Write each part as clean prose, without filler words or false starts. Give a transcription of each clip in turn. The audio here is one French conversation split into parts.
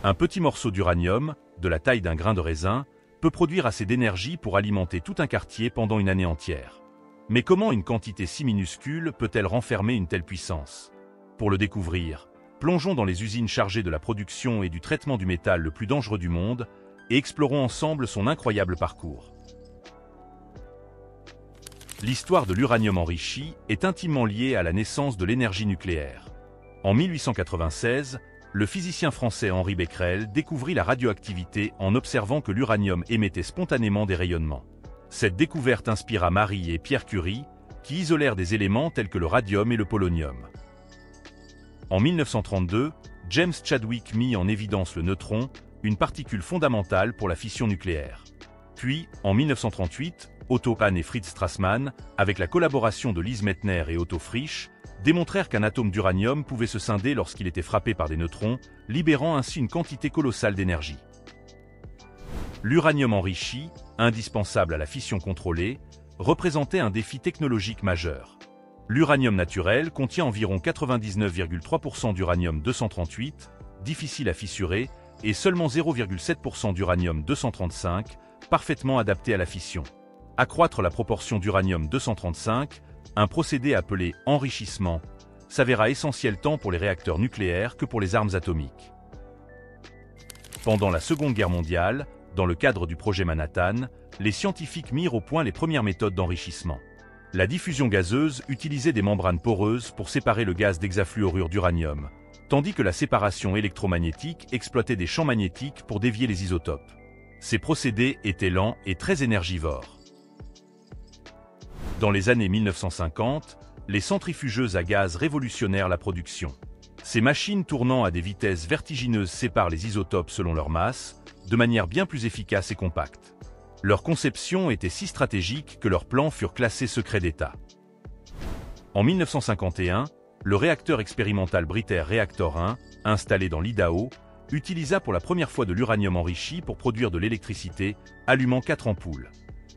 Un petit morceau d'uranium, de la taille d'un grain de raisin, peut produire assez d'énergie pour alimenter tout un quartier pendant une année entière. Mais comment une quantité si minuscule peut-elle renfermer une telle puissance? Pour le découvrir, plongeons dans les usines chargées de la production et du traitement du métal le plus dangereux du monde et explorons ensemble son incroyable parcours. L'histoire de l'uranium enrichi est intimement liée à la naissance de l'énergie nucléaire. En 1896, le physicien français Henri Becquerel découvrit la radioactivité en observant que l'uranium émettait spontanément des rayonnements. Cette découverte inspira Marie et Pierre Curie, qui isolèrent des éléments tels que le radium et le polonium. En 1932, James Chadwick mit en évidence le neutron, une particule fondamentale pour la fission nucléaire. Puis, en 1938, Otto Hahn et Fritz Strassmann, avec la collaboration de Lise Meitner et Otto Frisch, démontrèrent qu'un atome d'uranium pouvait se scinder lorsqu'il était frappé par des neutrons, libérant ainsi une quantité colossale d'énergie. L'uranium enrichi, indispensable à la fission contrôlée, représentait un défi technologique majeur. L'uranium naturel contient environ 99,3% d'uranium-238, difficile à fissurer, et seulement 0,7% d'uranium-235, parfaitement adapté à la fission. Accroître la proportion d'uranium-235, un procédé appelé enrichissement, s'avéra essentiel tant pour les réacteurs nucléaires que pour les armes atomiques. Pendant la Seconde Guerre mondiale, dans le cadre du projet Manhattan, les scientifiques mirent au point les premières méthodes d'enrichissement. La diffusion gazeuse utilisait des membranes poreuses pour séparer le gaz d'hexafluorure d'uranium, tandis que la séparation électromagnétique exploitait des champs magnétiques pour dévier les isotopes. Ces procédés étaient lents et très énergivores. Dans les années 1950, les centrifugeuses à gaz révolutionnèrent la production. Ces machines tournant à des vitesses vertigineuses séparent les isotopes selon leur masse, de manière bien plus efficace et compacte. Leur conception était si stratégique que leurs plans furent classés secret d'État. En 1951, le réacteur expérimental Britare Reactor 1, installé dans l'Idaho, utilisa pour la première fois de l'uranium enrichi pour produire de l'électricité, allumant 4 ampoules.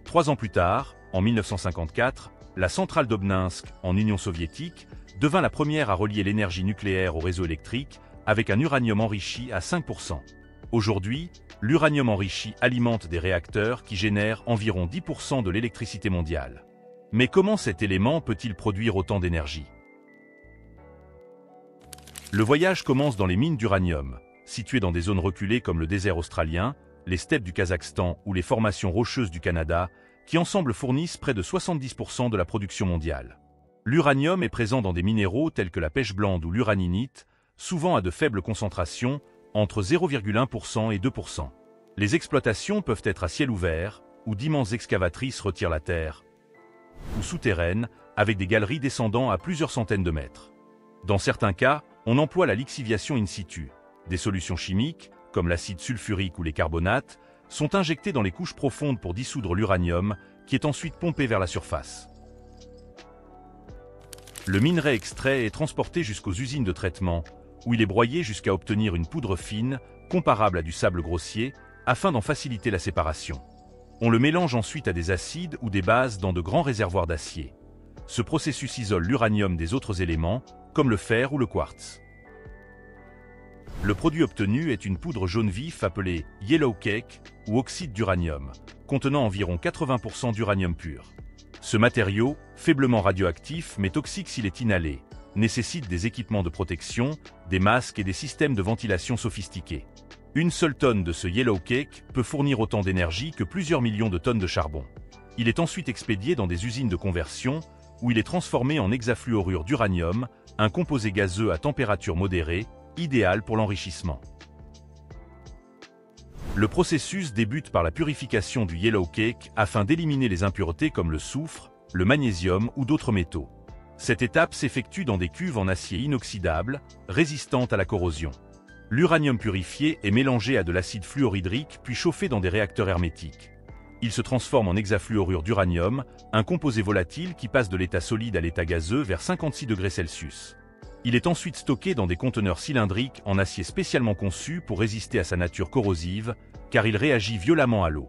3 ans plus tard, en 1954, la centrale d'Obninsk, en Union soviétique, devint la première à relier l'énergie nucléaire au réseau électrique avec un uranium enrichi à 5%. Aujourd'hui, l'uranium enrichi alimente des réacteurs qui génèrent environ 10% de l'électricité mondiale. Mais comment cet élément peut-il produire autant d'énergie? Le voyage commence dans les mines d'uranium, situées dans des zones reculées comme le désert australien, les steppes du Kazakhstan ou les formations rocheuses du Canada, qui ensemble fournissent près de 70% de la production mondiale. L'uranium est présent dans des minéraux tels que la pêche blande ou l'uraninite, souvent à de faibles concentrations, entre 0,1% et 2%. Les exploitations peuvent être à ciel ouvert, où d'immenses excavatrices retirent la terre, ou souterraines, avec des galeries descendant à plusieurs centaines de mètres. Dans certains cas, on emploie la lixiviation in situ. Des solutions chimiques, comme l'acide sulfurique ou les carbonates, sont injectés dans les couches profondes pour dissoudre l'uranium, qui est ensuite pompé vers la surface. Le minerai extrait est transporté jusqu'aux usines de traitement, où il est broyé jusqu'à obtenir une poudre fine, comparable à du sable grossier, afin d'en faciliter la séparation. On le mélange ensuite à des acides ou des bases dans de grands réservoirs d'acier. Ce processus isole l'uranium des autres éléments, comme le fer ou le quartz. Le produit obtenu est une poudre jaune vif appelée yellow cake ou oxyde d'uranium, contenant environ 80% d'uranium pur. Ce matériau, faiblement radioactif mais toxique s'il est inhalé, nécessite des équipements de protection, des masques et des systèmes de ventilation sophistiqués. Une seule tonne de ce yellow cake peut fournir autant d'énergie que plusieurs millions de tonnes de charbon. Il est ensuite expédié dans des usines de conversion, où il est transformé en hexafluorure d'uranium, un composé gazeux à température modérée, idéal pour l'enrichissement. Le processus débute par la purification du yellow cake afin d'éliminer les impuretés comme le soufre, le magnésium ou d'autres métaux. Cette étape s'effectue dans des cuves en acier inoxydable, résistantes à la corrosion. L'uranium purifié est mélangé à de l'acide fluorhydrique puis chauffé dans des réacteurs hermétiques. Il se transforme en hexafluorure d'uranium, un composé volatile qui passe de l'état solide à l'état gazeux vers 56 degrés Celsius. Il est ensuite stocké dans des conteneurs cylindriques en acier spécialement conçus pour résister à sa nature corrosive, car il réagit violemment à l'eau.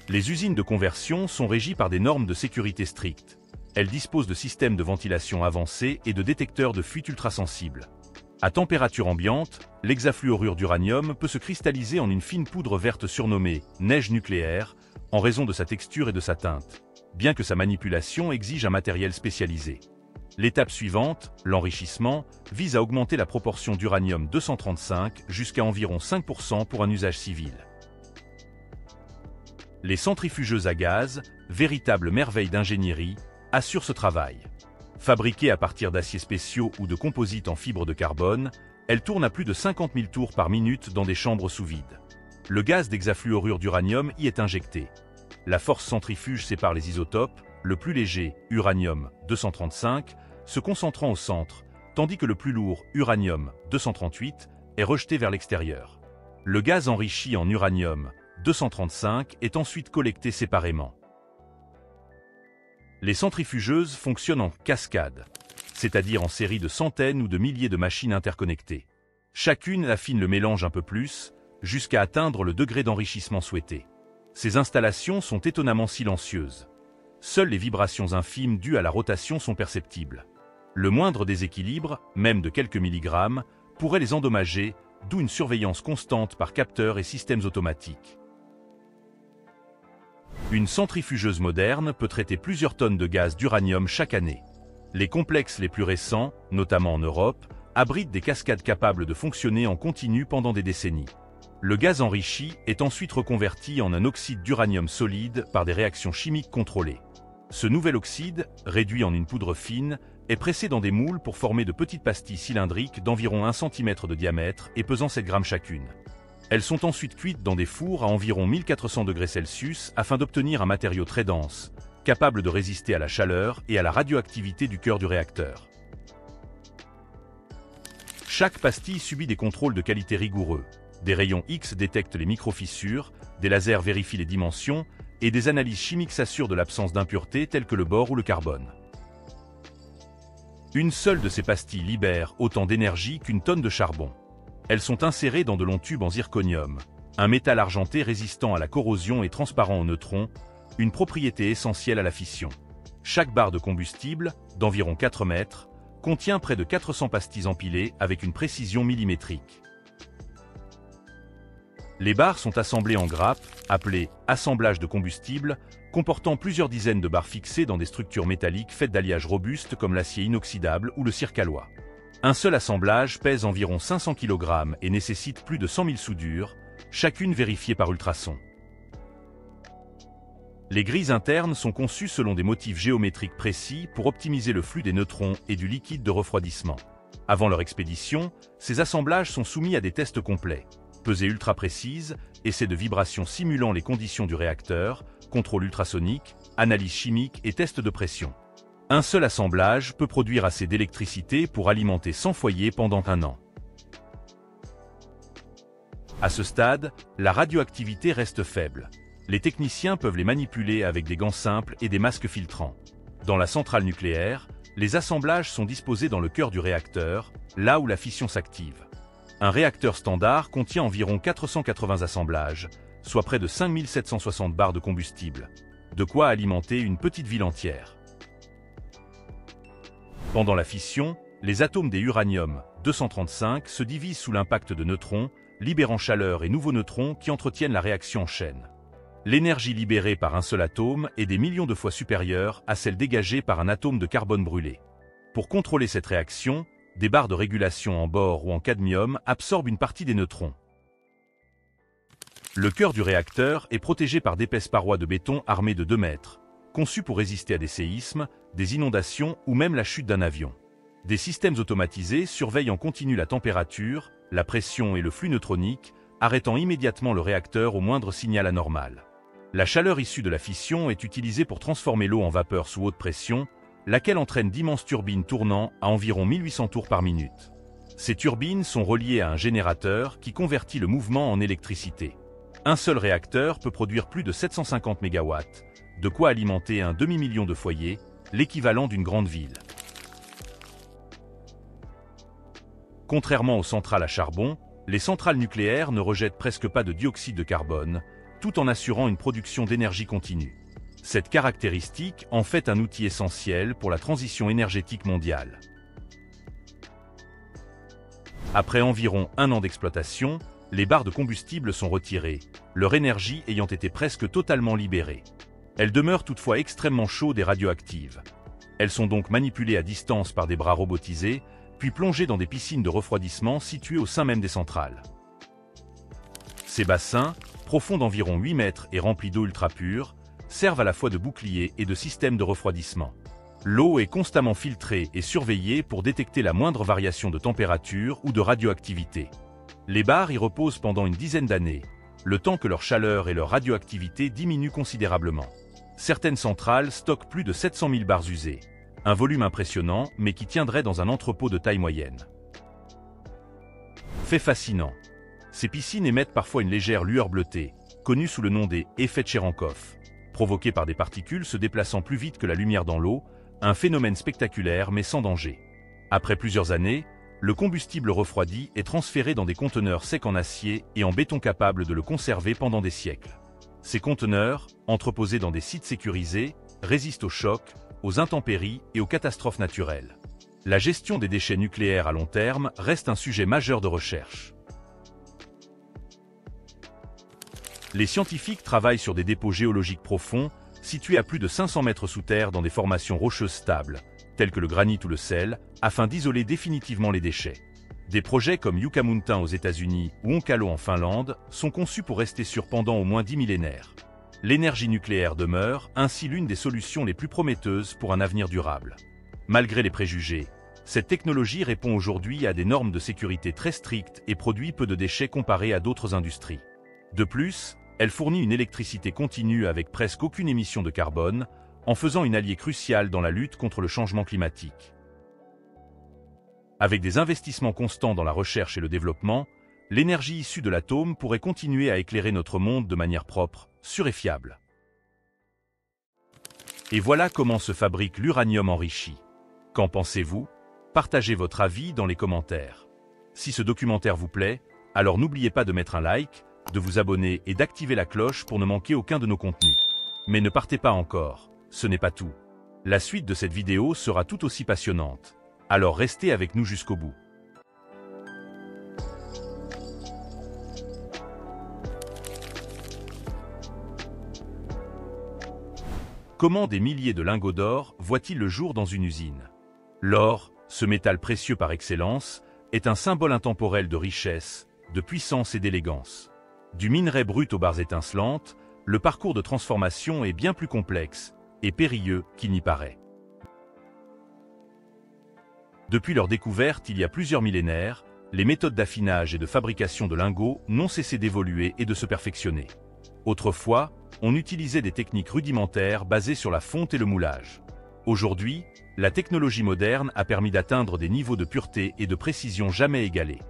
Les usines de conversion sont régies par des normes de sécurité strictes. Elles disposent de systèmes de ventilation avancés et de détecteurs de fuite ultrasensibles. À température ambiante, l'hexafluorure d'uranium peut se cristalliser en une fine poudre verte surnommée « neige nucléaire » en raison de sa texture et de sa teinte, bien que sa manipulation exige un matériel spécialisé. L'étape suivante, l'enrichissement, vise à augmenter la proportion d'uranium-235 jusqu'à environ 5% pour un usage civil. Les centrifugeuses à gaz, véritables merveilles d'ingénierie, assurent ce travail. Fabriquées à partir d'aciers spéciaux ou de composites en fibre de carbone, elles tournent à plus de 50 000 tours par minute dans des chambres sous vide. Le gaz d'hexafluorure d'uranium y est injecté. La force centrifuge sépare les isotopes, le plus léger, uranium-235, se concentrant au centre, tandis que le plus lourd, uranium-238, est rejeté vers l'extérieur. Le gaz enrichi en uranium-235 est ensuite collecté séparément. Les centrifugeuses fonctionnent en cascade, c'est-à-dire en série de centaines ou de milliers de machines interconnectées. Chacune affine le mélange un peu plus, jusqu'à atteindre le degré d'enrichissement souhaité. Ces installations sont étonnamment silencieuses. Seules les vibrations infimes dues à la rotation sont perceptibles. Le moindre déséquilibre, même de quelques milligrammes, pourrait les endommager, d'où une surveillance constante par capteurs et systèmes automatiques. Une centrifugeuse moderne peut traiter plusieurs tonnes de gaz d'uranium chaque année. Les complexes les plus récents, notamment en Europe, abritent des cascades capables de fonctionner en continu pendant des décennies. Le gaz enrichi est ensuite reconverti en un oxyde d'uranium solide par des réactions chimiques contrôlées. Ce nouvel oxyde, réduit en une poudre fine, est pressé dans des moules pour former de petites pastilles cylindriques d'environ 1 cm de diamètre et pesant 7 grammes chacune. Elles sont ensuite cuites dans des fours à environ 1400 degrés Celsius afin d'obtenir un matériau très dense, capable de résister à la chaleur et à la radioactivité du cœur du réacteur. Chaque pastille subit des contrôles de qualité rigoureux. Des rayons X détectent les microfissures, des lasers vérifient les dimensions et des analyses chimiques s'assurent de l'absence d'impuretés telles que le bore ou le carbone. Une seule de ces pastilles libère autant d'énergie qu'une tonne de charbon. Elles sont insérées dans de longs tubes en zirconium, un métal argenté résistant à la corrosion et transparent aux neutrons, une propriété essentielle à la fission. Chaque barre de combustible, d'environ 4 mètres, contient près de 400 pastilles empilées avec une précision millimétrique. Les barres sont assemblées en grappes, appelées « assemblage de combustible », comportant plusieurs dizaines de barres fixées dans des structures métalliques faites d'alliages robustes comme l'acier inoxydable ou le circalois. Un seul assemblage pèse environ 500 kg et nécessite plus de 100 000 soudures, chacune vérifiée par ultrasons. Les grilles internes sont conçues selon des motifs géométriques précis pour optimiser le flux des neutrons et du liquide de refroidissement. Avant leur expédition, ces assemblages sont soumis à des tests complets. Pesée ultra précise, essais de vibration simulant les conditions du réacteur, contrôle ultrasonique, analyse chimique et test de pression. Un seul assemblage peut produire assez d'électricité pour alimenter 100 foyers pendant 1 an. À ce stade, la radioactivité reste faible. Les techniciens peuvent les manipuler avec des gants simples et des masques filtrants. Dans la centrale nucléaire, les assemblages sont disposés dans le cœur du réacteur, là où la fission s'active. Un réacteur standard contient environ 480 assemblages, soit près de 5760 barres de combustible. De quoi alimenter une petite ville entière. Pendant la fission, les atomes des uranium-235 se divisent sous l'impact de neutrons, libérant chaleur et nouveaux neutrons qui entretiennent la réaction en chaîne. L'énergie libérée par un seul atome est des millions de fois supérieure à celle dégagée par un atome de carbone brûlé. Pour contrôler cette réaction, des barres de régulation en bore ou en cadmium absorbent une partie des neutrons. Le cœur du réacteur est protégé par d'épaisses parois de béton armées de 2 mètres, conçues pour résister à des séismes, des inondations ou même la chute d'un avion. Des systèmes automatisés surveillent en continu la température, la pression et le flux neutronique, arrêtant immédiatement le réacteur au moindre signal anormal. La chaleur issue de la fission est utilisée pour transformer l'eau en vapeur sous haute pression, laquelle entraîne d'immenses turbines tournant à environ 1800 tours par minute. Ces turbines sont reliées à un générateur qui convertit le mouvement en électricité. Un seul réacteur peut produire plus de 750 MW, de quoi alimenter un demi-million de foyers, l'équivalent d'une grande ville. Contrairement aux centrales à charbon, les centrales nucléaires ne rejettent presque pas de dioxyde de carbone, tout en assurant une production d'énergie continue. Cette caractéristique en fait un outil essentiel pour la transition énergétique mondiale. Après environ 1 an d'exploitation, les barres de combustible sont retirées, leur énergie ayant été presque totalement libérée. Elles demeurent toutefois extrêmement chaudes et radioactives. Elles sont donc manipulées à distance par des bras robotisés, puis plongées dans des piscines de refroidissement situées au sein même des centrales. Ces bassins, profonds d'environ 8 mètres et remplis d'eau ultra pure, servent à la fois de bouclier et de système de refroidissement. L'eau est constamment filtrée et surveillée pour détecter la moindre variation de température ou de radioactivité. Les barres y reposent pendant une dizaine d'années, le temps que leur chaleur et leur radioactivité diminuent considérablement. Certaines centrales stockent plus de 700 000 barres usées, un volume impressionnant mais qui tiendrait dans un entrepôt de taille moyenne. Fait fascinant. Ces piscines émettent parfois une légère lueur bleutée, connue sous le nom des « effets de Cherenkov », provoqués par des particules se déplaçant plus vite que la lumière dans l'eau, un phénomène spectaculaire mais sans danger. Après plusieurs années, le combustible refroidi est transféré dans des conteneurs secs en acier et en béton capables de le conserver pendant des siècles. Ces conteneurs, entreposés dans des sites sécurisés, résistent aux chocs, aux intempéries et aux catastrophes naturelles. La gestion des déchets nucléaires à long terme reste un sujet majeur de recherche. Les scientifiques travaillent sur des dépôts géologiques profonds, situés à plus de 500 mètres sous terre dans des formations rocheuses stables, telles que le granit ou le sel, afin d'isoler définitivement les déchets. Des projets comme Yucca Mountain aux États-Unis ou Onkalo en Finlande sont conçus pour rester sûrs pendant au moins 10 millénaires. L'énergie nucléaire demeure ainsi l'une des solutions les plus prometteuses pour un avenir durable. Malgré les préjugés, cette technologie répond aujourd'hui à des normes de sécurité très strictes et produit peu de déchets comparés à d'autres industries. De plus, elle fournit une électricité continue avec presque aucune émission de carbone, en faisant une alliée cruciale dans la lutte contre le changement climatique. Avec des investissements constants dans la recherche et le développement, l'énergie issue de l'atome pourrait continuer à éclairer notre monde de manière propre, sûre et fiable. Et voilà comment se fabrique l'uranium enrichi. Qu'en pensez-vous? Partagez votre avis dans les commentaires. Si ce documentaire vous plaît, alors n'oubliez pas de mettre un like, de vous abonner et d'activer la cloche pour ne manquer aucun de nos contenus. Mais ne partez pas encore, ce n'est pas tout. La suite de cette vidéo sera tout aussi passionnante. Alors restez avec nous jusqu'au bout. Comment des milliers de lingots d'or voient-ils le jour dans une usine? L'or, ce métal précieux par excellence, est un symbole intemporel de richesse, de puissance et d'élégance. Du minerai brut aux barres étincelantes, le parcours de transformation est bien plus complexe et périlleux qu'il n'y paraît. Depuis leur découverte il y a plusieurs millénaires, les méthodes d'affinage et de fabrication de lingots n'ont cessé d'évoluer et de se perfectionner. Autrefois, on utilisait des techniques rudimentaires basées sur la fonte et le moulage. Aujourd'hui, la technologie moderne a permis d'atteindre des niveaux de pureté et de précision jamais égalés.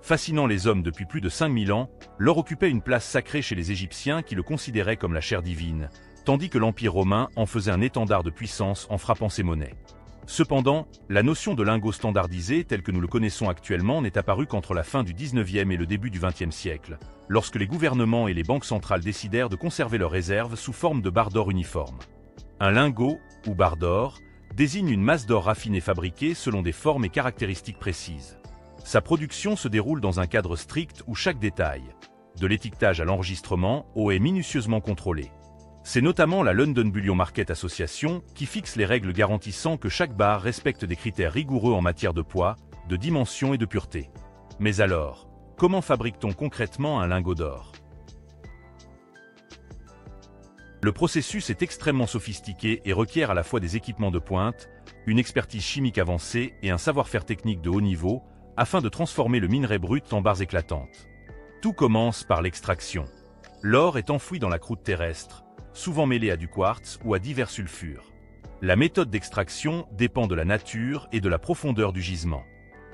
Fascinant les hommes depuis plus de 5000 ans, l'or occupait une place sacrée chez les Égyptiens qui le considéraient comme la chair divine, tandis que l'Empire romain en faisait un étendard de puissance en frappant ses monnaies. Cependant, la notion de lingot standardisé tel que nous le connaissons actuellement n'est apparue qu'entre la fin du 19e et le début du 20e siècle, lorsque les gouvernements et les banques centrales décidèrent de conserver leurs réserves sous forme de barres d'or uniformes. Un lingot, ou barre d'or, désigne une masse d'or raffinée fabriquée selon des formes et caractéristiques précises. Sa production se déroule dans un cadre strict où chaque détail, de l'étiquetage à l'enregistrement, est minutieusement contrôlé. C'est notamment la London Bullion Market Association qui fixe les règles garantissant que chaque barre respecte des critères rigoureux en matière de poids, de dimension et de pureté. Mais alors, comment fabrique-t-on concrètement un lingot d'or? Le processus est extrêmement sophistiqué et requiert à la fois des équipements de pointe, une expertise chimique avancée et un savoir-faire technique de haut niveau, afin de transformer le minerai brut en barres éclatantes. Tout commence par l'extraction. L'or est enfoui dans la croûte terrestre, souvent mêlé à du quartz ou à divers sulfures. La méthode d'extraction dépend de la nature et de la profondeur du gisement.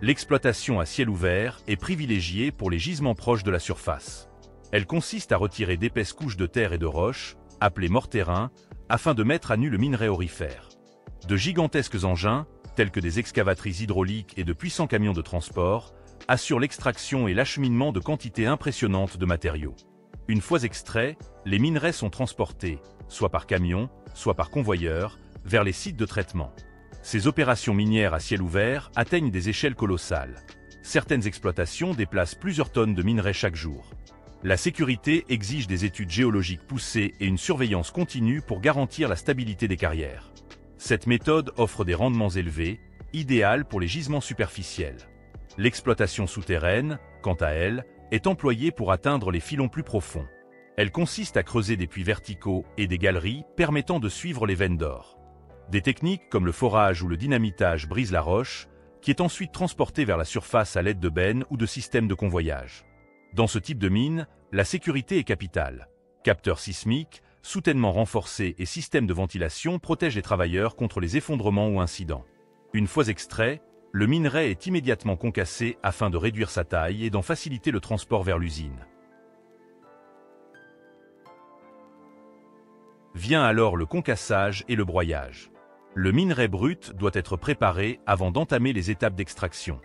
L'exploitation à ciel ouvert est privilégiée pour les gisements proches de la surface. Elle consiste à retirer d'épaisses couches de terre et de roches, appelées mortérins, afin de mettre à nu le minerai aurifère. De gigantesques engins, tels que des excavatrices hydrauliques et de puissants camions de transport, assurent l'extraction et l'acheminement de quantités impressionnantes de matériaux. Une fois extraits, les minerais sont transportés, soit par camion, soit par convoyeur, vers les sites de traitement. Ces opérations minières à ciel ouvert atteignent des échelles colossales. Certaines exploitations déplacent plusieurs tonnes de minerais chaque jour. La sécurité exige des études géologiques poussées et une surveillance continue pour garantir la stabilité des carrières. Cette méthode offre des rendements élevés, idéale pour les gisements superficiels. L'exploitation souterraine, quant à elle, est employée pour atteindre les filons plus profonds. Elle consiste à creuser des puits verticaux et des galeries permettant de suivre les veines d'or. Des techniques comme le forage ou le dynamitage brisent la roche, qui est ensuite transportée vers la surface à l'aide de bennes ou de systèmes de convoyage. Dans ce type de mine, la sécurité est capitale. Capteurs sismiques, soutènements renforcés et systèmes de ventilation protègent les travailleurs contre les effondrements ou incidents. Une fois extrait, le minerai est immédiatement concassé afin de réduire sa taille et d'en faciliter le transport vers l'usine. Vient alors le concassage et le broyage. Le minerai brut doit être préparé avant d'entamer les étapes d'extraction.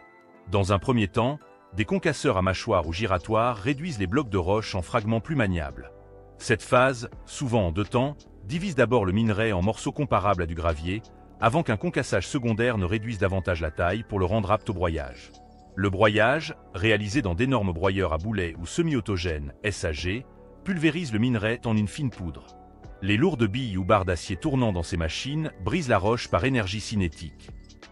Dans un premier temps, des concasseurs à mâchoire ou giratoires réduisent les blocs de roche en fragments plus maniables. Cette phase, souvent en 2 temps, divise d'abord le minerai en morceaux comparables à du gravier, avant qu'un concassage secondaire ne réduise davantage la taille pour le rendre apte au broyage. Le broyage, réalisé dans d'énormes broyeurs à boulets ou semi-autogènes SAG, pulvérise le minerai en une fine poudre. Les lourdes billes ou barres d'acier tournant dans ces machines brisent la roche par énergie cinétique.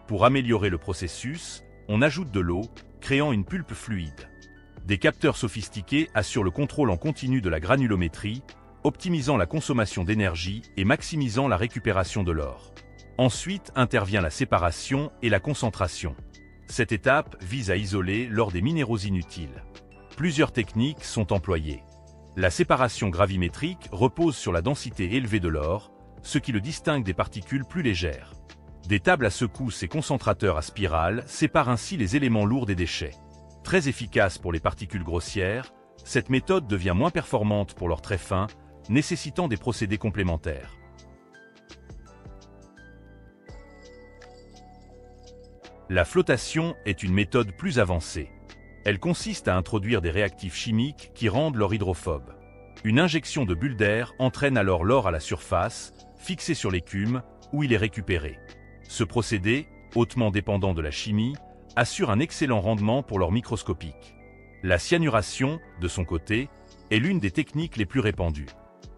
Pour améliorer le processus, on ajoute de l'eau, créant une pulpe fluide. Des capteurs sophistiqués assurent le contrôle en continu de la granulométrie, optimisant la consommation d'énergie et maximisant la récupération de l'or. Ensuite intervient la séparation et la concentration. Cette étape vise à isoler l'or des minéraux inutiles. Plusieurs techniques sont employées. La séparation gravimétrique repose sur la densité élevée de l'or, ce qui le distingue des particules plus légères. Des tables à secousses et concentrateurs à spirale séparent ainsi les éléments lourds des déchets. Très efficace pour les particules grossières, cette méthode devient moins performante pour l'or très fin, nécessitant des procédés complémentaires. La flottation est une méthode plus avancée. Elle consiste à introduire des réactifs chimiques qui rendent l'or hydrophobe. Une injection de bulles d'air entraîne alors l'or à la surface, fixé sur l'écume, où il est récupéré. Ce procédé, hautement dépendant de la chimie, assure un excellent rendement pour l'or microscopique. La cyanuration, de son côté, est l'une des techniques les plus répandues.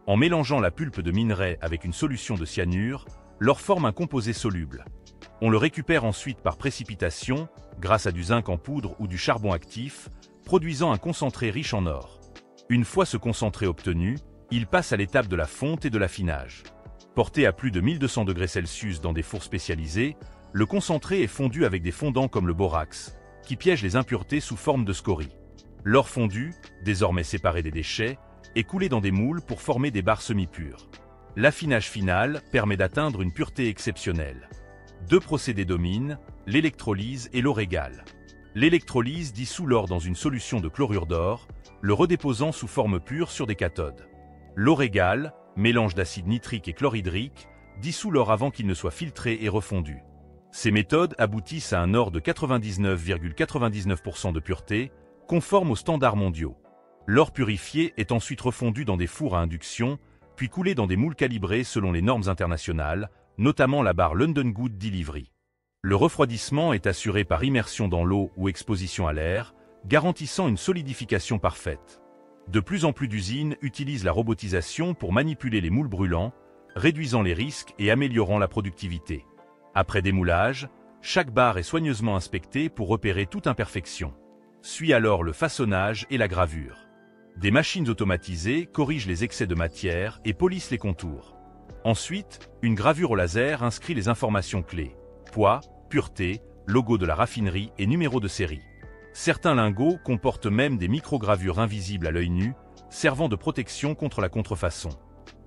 En mélangeant la pulpe de minerai avec une solution de cyanure, l'or forme un composé soluble. On le récupère ensuite par précipitation, grâce à du zinc en poudre ou du charbon actif, produisant un concentré riche en or. Une fois ce concentré obtenu, il passe à l'étape de la fonte et de l'affinage. Porté à plus de 1200 degrés Celsius dans des fours spécialisés, le concentré est fondu avec des fondants comme le borax, qui piègent les impuretés sous forme de scories. L'or fondu, désormais séparé des déchets, est coulé dans des moules pour former des barres semi-pures. L'affinage final permet d'atteindre une pureté exceptionnelle. 2 procédés dominent, l'électrolyse et l'eau régale. L'électrolyse dissout l'or dans une solution de chlorure d'or, le redéposant sous forme pure sur des cathodes. L'eau régale, mélange d'acide nitrique et chlorhydrique, dissout l'or avant qu'il ne soit filtré et refondu. Ces méthodes aboutissent à un or de 99,99% de pureté, conforme aux standards mondiaux. L'or purifié est ensuite refondu dans des fours à induction, puis coulé dans des moules calibrés selon les normes internationales, notamment la barre London Good Delivery. Le refroidissement est assuré par immersion dans l'eau ou exposition à l'air, garantissant une solidification parfaite. De plus en plus d'usines utilisent la robotisation pour manipuler les moules brûlants, réduisant les risques et améliorant la productivité. Après démoulage, chaque barre est soigneusement inspectée pour repérer toute imperfection. Suit alors le façonnage et la gravure. Des machines automatisées corrigent les excès de matière et polissent les contours. Ensuite, une gravure au laser inscrit les informations clés: poids, pureté, logo de la raffinerie et numéro de série. Certains lingots comportent même des microgravures invisibles à l'œil nu, servant de protection contre la contrefaçon.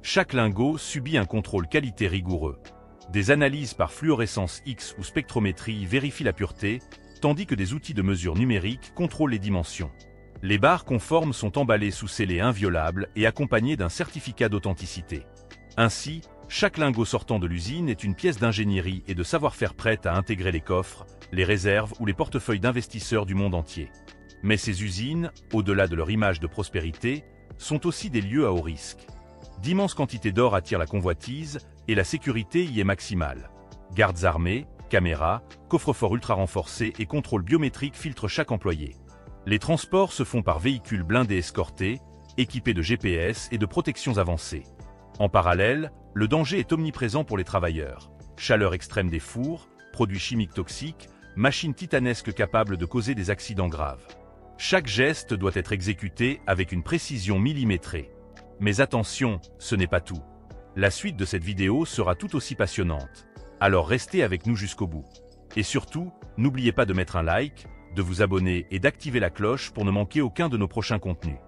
Chaque lingot subit un contrôle qualité rigoureux. Des analyses par fluorescence X ou spectrométrie vérifient la pureté, tandis que des outils de mesure numérique contrôlent les dimensions. Les barres conformes sont emballées sous scellés inviolables et accompagnées d'un certificat d'authenticité. Ainsi, chaque lingot sortant de l'usine est une pièce d'ingénierie et de savoir-faire prête à intégrer les coffres, les réserves ou les portefeuilles d'investisseurs du monde entier. Mais ces usines, au-delà de leur image de prospérité, sont aussi des lieux à haut risque. D'immenses quantités d'or attirent la convoitise et la sécurité y est maximale. Gardes armés, caméras, coffre-fort ultra renforcé et contrôle biométrique filtrent chaque employé. Les transports se font par véhicules blindés escortés, équipés de GPS et de protections avancées. En parallèle, le danger est omniprésent pour les travailleurs. Chaleur extrême des fours, produits chimiques toxiques, machines titanesques capables de causer des accidents graves. Chaque geste doit être exécuté avec une précision millimétrée. Mais attention, ce n'est pas tout. La suite de cette vidéo sera tout aussi passionnante. Alors restez avec nous jusqu'au bout. Et surtout, n'oubliez pas de mettre un like, de vous abonner et d'activer la cloche pour ne manquer aucun de nos prochains contenus.